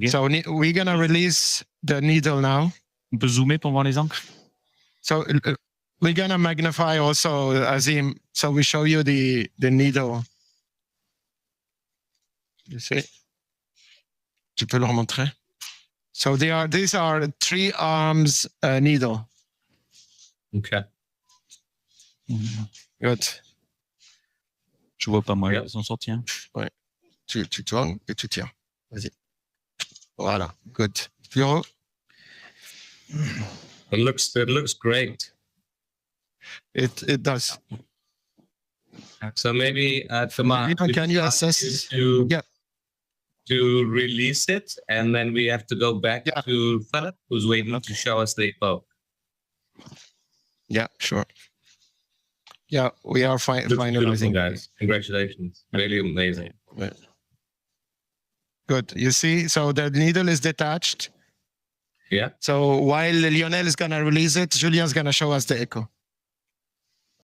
Yeah. So we're gonna release the needle now. On peut zoomer pour voir les angles. So we're gonna magnify also, Azim. So we show you the needle. You see? Tu peux leur montrer? So these are 3 arms needle. Okay. Good. Je vois pas moi, Yep. ils sont sortis. Hein. Tu tournes et tu tiens. Vas-y. Voilà. Good. Fluoro? It looks great. It does. So maybe Thomas, Can you assess? to Yeah. to release it, and then we have to go back Yeah. to Philip, who's waiting to show us the bow. Yeah, sure. Yeah, we are Looks beautiful, finalizing. guys. Congratulations. Really amazing. Good. You see, so the needle is detached. Yeah. So while Lionnel is going to release it, Julien's going to show us the echo.